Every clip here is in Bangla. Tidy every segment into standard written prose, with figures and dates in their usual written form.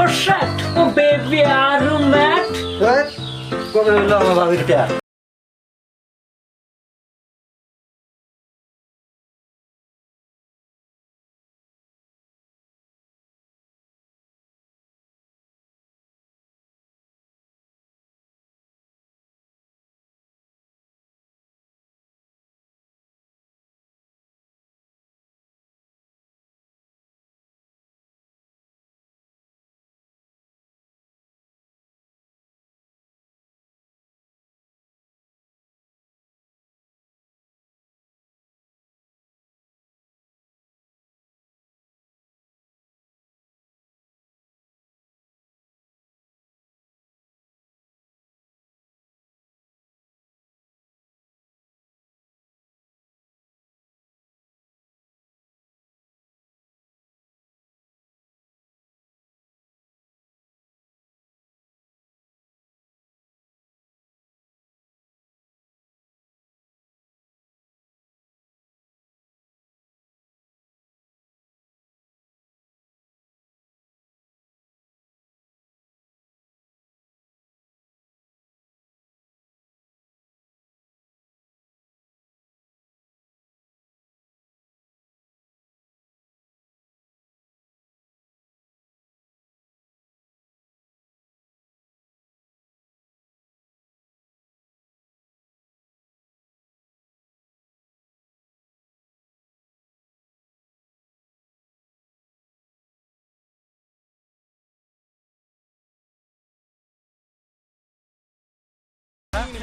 Oh shit! Oh baby, are you mad? কবে হইলো আমার ভাবিটা?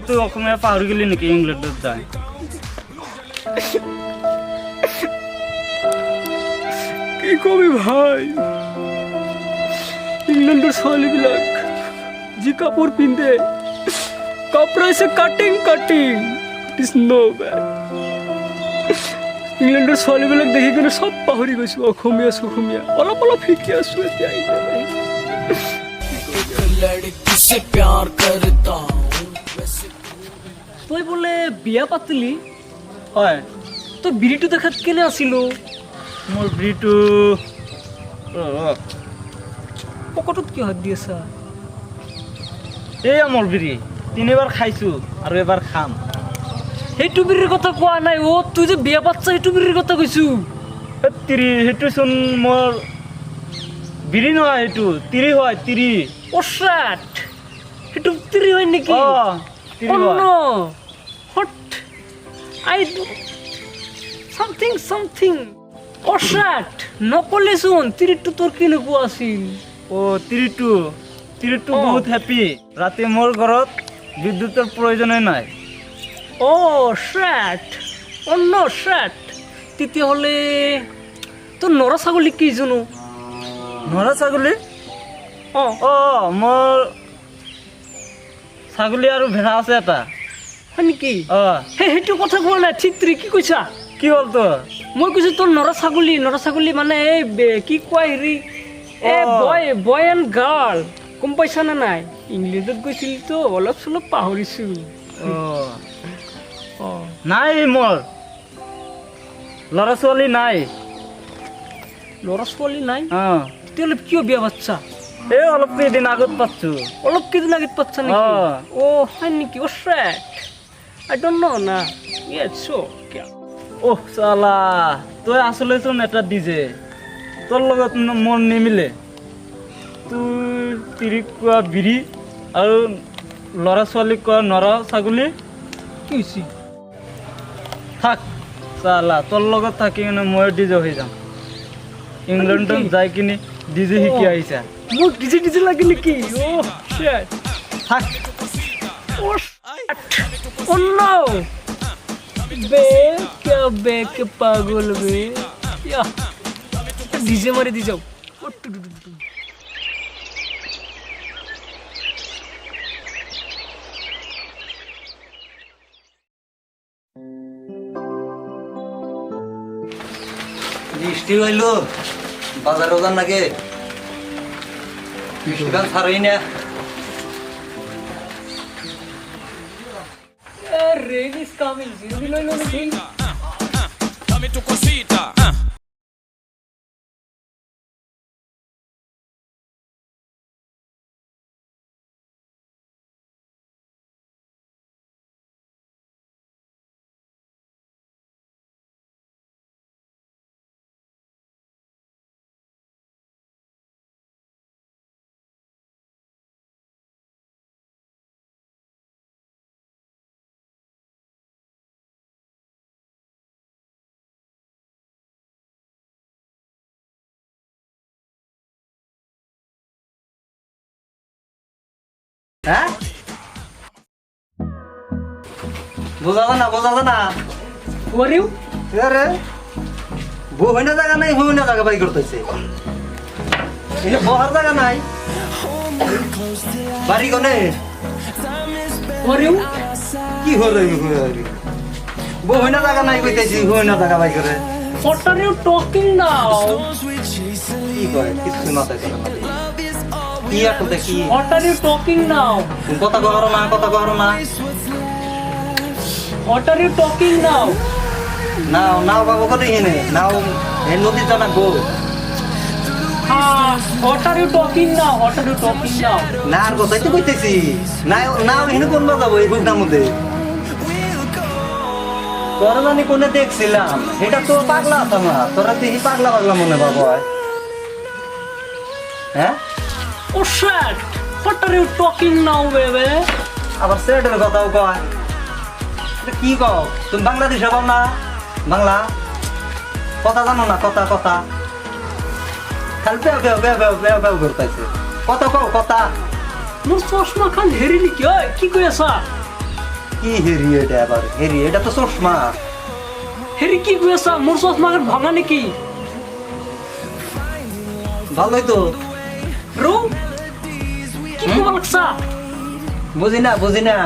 তুই ওখানে পাহড়ি গেলি নাকি ইংল্যান্ডের যায়? কি কবি ভাই, ইংল্যান্ডের ছোৱালীবিলাক যি কাপোৰ পিন্ধে, কাপড় আছে cutting cutting, it is no bad. ইংল্যান্ডের ছোৱালীবিলাক দেখি কিনে চব পাহৰি গৈছো, অসমীয়া চসমীয়া অলপ অলপ শিকি আছো এতিয়া। তই বোলে বিয়া পাতিলি? হয়, তই বিৰিটো দেখাত কেনে আছিলো? মোৰ বিটো পকেটত কিয় হাত দি আছা? এই মোৰ বিৰি 3বাৰ খাইছো আৰু এবাৰ খাম। সেইটো বিৰিৰ কথা কোৱা নাই অ, তুই যে বিয়া পাতছা সেইটো বিৰিৰ কথা কৈছো। সেইটো চোন মোৰ বিৰি নহয়, সেইটো তিৰি হয়, তিৰি। ও শ্যাট, সেইটো তিৰি হয় নেকি? তিৰি Oh হয়। no! What? I do something. Oh shit! নকলেচোন তিৰিটো তোৰ কেনেকুৱা আছিল? তিৰিটো অ। বহুত হেপী। ৰাতি মোৰ ঘৰত বিদ্যুতৰ প্ৰয়োজনেই নাই। Oh shit! Oh no shit! তেতিয়াহ'লে তোৰ নৰা ছাগলী কেইজনো? নৰা ছাগলী? অঁ মোৰ ছাগলী আৰু ভেড়া আছে এটা। হয় নেকি? অ, সেইটো কথা কোৱা নাই, চিত্ৰী কি কৈছা? কি হ'ল তোৰ? মই কৈছো তোৰ নৰা ছাগলী মানে এই কি কয় হেৰি বয় এণ্ড গাৰ্ল, গম পাইছা নে নাই? ইংলেণ্ডত গৈছিলতো, অলপ চলপ পাহৰিছো। নাই, মোৰ ল'ৰা ছোৱালী নাই। ল'ৰা ছোৱালী নাই? অ, তেতিয়াহ'লে কিয় বিয়া পাতছা? এই অলপ কেইদিন আগত পাতছো। অলপ কেইদিন আগত পাতছা নেকি? হয় নেকি? শ্যাট, আই ডোন্ট নো না। চালা, তই আচলতে চোন এটা ডিজে, তোৰ লগত মোৰ নিমিলে। তোৰ তিৰিক কোৱা বিৰি আৰু ল'ৰা ছোৱালীক কোৱা নৰা ছাগলী। কি হৈছে? থাক চালা, তোৰ লগত থাকি কিনে মই ডিজে হৈ যাম। ইংলেণ্ডত যাই কিনে ডিজে শিকি আহিছা। মোক ডিজে লাগে নেকি? শ্যাট, থাক। Oh no! बे के पागल बे या डीजे मारे दी जाओ। বৃষ্টি হইলো, বাজার ওজান নাকি বৃষ্টিকাল ছাড়ই না। Rain is coming. Zero below. হ্যাঁ বোঝা না ওয়ারিউ আরে বহিনা জায়গা নাই হইনা জায়গা বাই করতেছে এটা বহার জায়গা নাই বাড়ি কোনে ওয়ারিউ কি হলো বহিনা জায়গা নাই কইতেছি হইনা জায়গা বাই করে What are you talking now? কি কয় কিছু মাথায় চলে না কি আর তো দেখি What are you talking now? কথা কহরো না What are you talking now? নাও বাবু কত এনে নাও এই নদীর জানা গো What are you talking now? What are you talking now? না আর কথাই তো কইতেছি নাও এনে কোন যাবো এই বুকটার মধ্যে তোরা জানি কোনে দেখছিলাম এটা তো পাগলা আছে না তোরা দেখি পাগলা মনে বাবা হ্যাঁ Oh shit! What are you talking now, baby? আবার সেটের কথাও কয় এটা কি কও তুমি বাংলাদেশ হবাও না বাংলা কথা জানো না কথা খালি পেও করতেছে কথা কও কথা মোর চশমা খান হেরিলি কি হয় কি কই আছা কি হেরি এটা আবার হেরি এটা তো চশমা হেরি কি কই আছা মোর চশমা খান ভাঙা নাকি ভালোই তো ব্রো কি কই লাগছা বুঝি না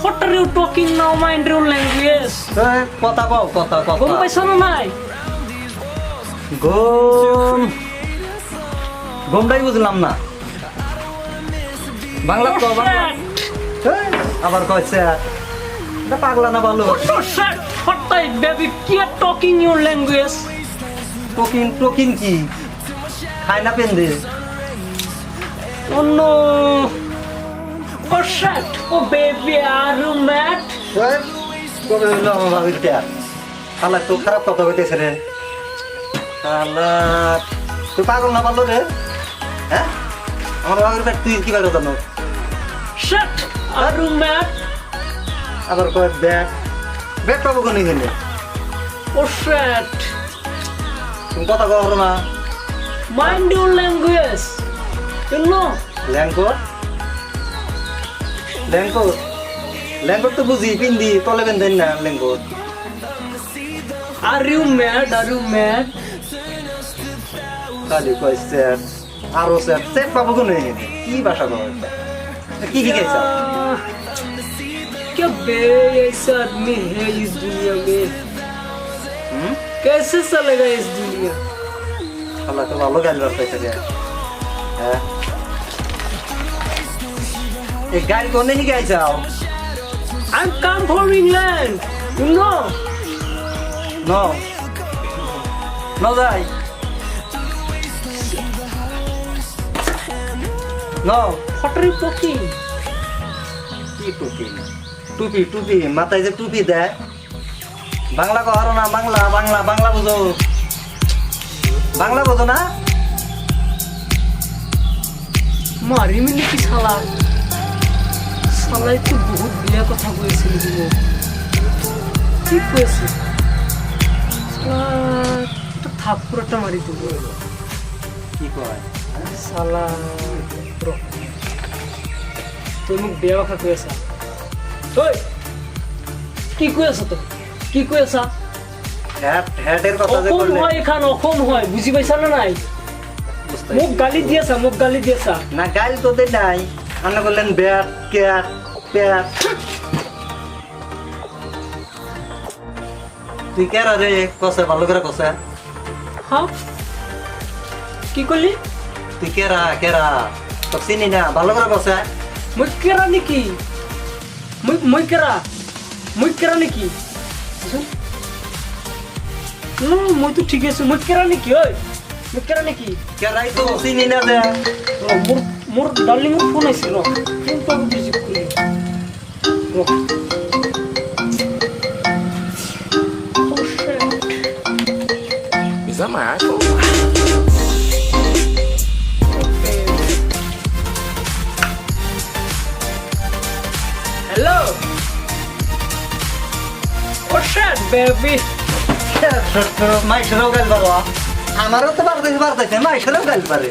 What are you talking now, mind your language? কথা কও কথা গম পাইছ না নাই গমটাই বুঝলাম না বাংলা Oh তো বাংলা shit! আবার কইছে এটা পাগলা না ভালো Oh shit! What type, baby? Keep talking your language. টোকিন কি খায় না পেন্দে Oh no! Oh shit! Oh baby, are you mad? কবে হইলো আমার ভাবির টা শালা তো খারাপ কথা কইতেছে রে শালা তুই পাগল না পারলো রে হ্যাঁ আমার ভাবির পেট তুই কি পাগল জানো Shit! Are you mad? আবার কয় ব্যাগ পাবো কোন এখানে Oh shit! তুমি কথা কও না Mind your language. You know? ল্যাঙ্গর তো বুঝি পিন্দি তলে বেঁধেন না ল্যাঙ্গর Are you mad? Are you mad? খালি কয় স্যার আরো স্যার পাবো কোন এখানে কি ভাষা কয় কি শিখাইছ क्या बे ऐसा आदमी है इस दुनिया में कैसे चलेगा इस दुनिया শালা তো ভালো গাল বাজতেছে রে হ্যাঁ এই গাড়ি কোনে নিয়ে গাইছাও I'm come from England you know No যাই No what are you talking কি টুপি মাথায় যে টুপি দেয় বাংলা কহারো না বাংলা বুঝো না मारी मिली की साला तो बहुत बिया कथा কইছিল দিব কি কইছে সালা তো থাপুরটা মারি দিব কি কয় সালা ব্রো তুই মুখ বিয়া কথা কইছা ওই কি কইছা তো কি কইছা হ্যাটের কথা যে অকম করলে হয় এখান অকম হয় বুঝি পাইছা না নাই মুখ গালি দিয়েছা না গাল তো দে নাই আন্না করলেন ব্যাট ক্যাট প্যাট তুই কেরা রে কসে ভালো করে কসে হ্যাঁ কি করলি তুই কেরা তো চিনি না ভালো করে কসে মই কেরা নাকি মই কেরা নাকি মই তো ঠিক আছে মই কেরা নাকি ওই মই কেরা নাকি কেরাই তো চিনি না যে মোর ডার্লিং এর ফোন আইছে র ফোন তো রিসিভ করি Is that my iPhone? Hello. Oh shit, baby. মাইশেরও গাল পারো আমারও তো পারতেছে মাইশেরও গাল পারে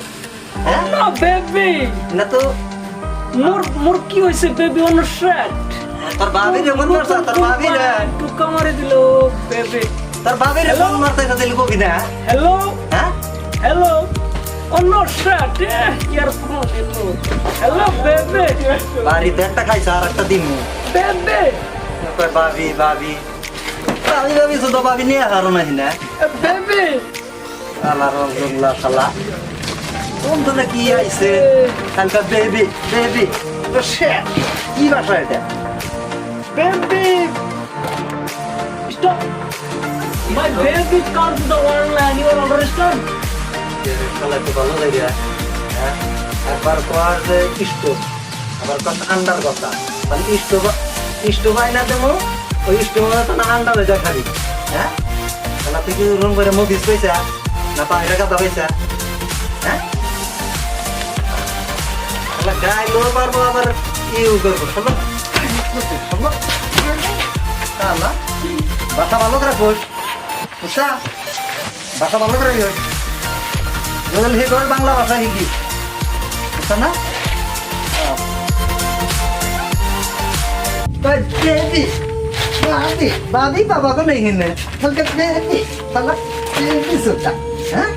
হ্যাঁ No, baby. না তো মোর কি হয়েছে বেবি অন শার্ট তোর বাবির ফোন মারছা তোর বাবির টুকা মারে দিল বেবি তোর বাবির ফোন মারতে দিল কবি না হ্যালো হ্যাঁ hello on shirt year phone hello baby বাড়িতে একটা খাইছ আর একটা দিন বেবি বাবি বাবি বাবি বাবি শুধু বাবি নিয়ে হারো না হিনা বেবি আল্লাহ রহমতুল্লাহ সাল্লাহ কোন তো কি আইছে কালকা বেবি বেবি তো সে কি ভাষা এটা Baby! Stop! My baby comes to the world and you will understand. শালা তো ভালো লাগে হ্যাঁ একবার কর যে ইষ্ট আবার কথা আন্ডার কথা মানে ইষ্ট ভাই না দেবো ওই ইষ্ট তো না আন্ডার হয়ে যা খাবি হ্যাঁ শালা তুই কি রুম করে মুভিস পয়সা না পাঁচ টাকা পয়সা হ্যাঁ শালা গাইলো পারবো আবার ইউ করবো শালা শালা বাসা ভালো করে খোঁজ বুঝছা বাসা ভালো করে খোঁজ যদি হে করে বাংলা ভাষা শিখি বুঝছা না বেবি বাবি বাবি বাবা को नहीं है हल्का बेबी साला बेबी सुता हैं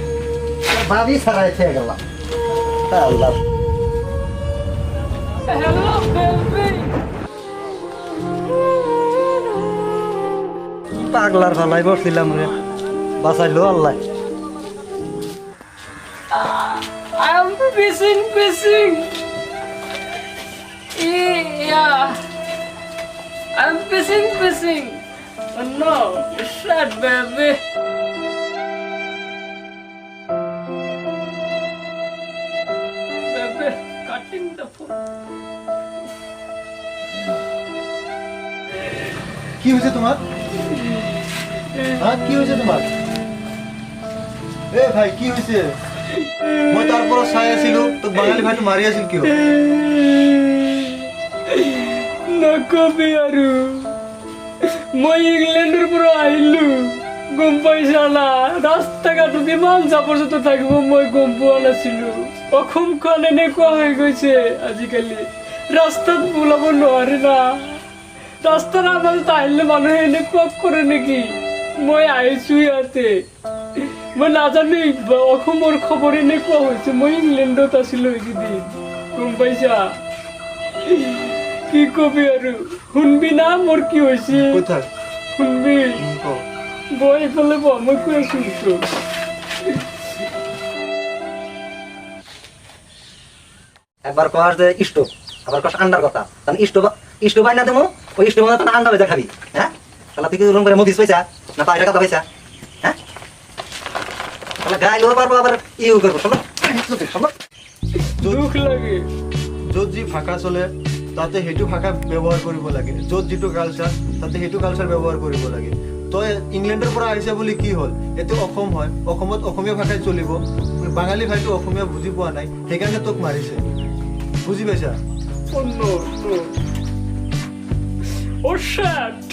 बाबी सराय थे गला अल्लाह Hello, baby. পাগলার ফালাই বসছিলাম রে বাঁচাইলো আল্লাহ I'm pissing. Yeah. I'm pissing. Oh no, shut, baby. Baby, cutting the phone. কি হয়েছে তোমার হ্যাঁ কি হয়েছে তোমার এ ভাই কি হয়েছে মই তারপর ছাই আছিলো তো বাঙালি ভাইটো মারি আছিল কিয় নকবি আৰু মই ইংলেণ্ডৰ পৰা আহিলো গম পাইছা না ৰাস্তা ঘাটত ইমান জাপৰজত থাকিব মই গম পোৱা নাছিলো অসমখন এনেকুৱা হৈ গৈছে আজিকালি ৰাস্তাত ওলাব নোৱাৰে না ৰাস্তাৰ মাজত আহিলে মানুহে এনেকুৱা কৰে নেকি মই আহিছো ইয়াতে মই নাজানো অসমৰ খবৰ এনেকুৱা হৈছে মই ইংলেণ্ডত আছিলো এইকেইদিন গম পাইছা কি কবি আৰু শুনবি না মোৰ কি হৈছে কোথায় শুনবি বই এইফালে বহ মই কৈ আছো তোক একবার কর যে ইষ্ট আবার কর আন্ডার কথা তাহলে ইষ্ট ভাই না দেবো ওই ইষ্ট মানে তো আন্ডা হয়ে যা খাবি হ্যাঁ শালা তুই কি রুম করে মুভিস পয়সা না পাঁচ টাকা পয়সা হ্যাঁ শালা গাইলো পারবো আবার ইউ করবো শালা শালা দুখ লাগে য'ত যি ভাষা চলে তাতে সেইটো ভাষা ব্যৱহাৰ কৰিব লাগে য'ত যিটো কালচাৰ তাতে সেইটো কালচাৰ ব্যৱহাৰ কৰিব লাগে তই ইংলেণ্ডৰ পৰা আহিছে বুলি কি হ'ল এইটো অসম হয় অসমত অসমীয়া ভাষাই চলিব বাঙালি ভাইটো অসমীয়া বুজি পোৱা নাই সেইকাৰণে তোক মাৰিছে বুজি পাইছা Oh no. Oh shit.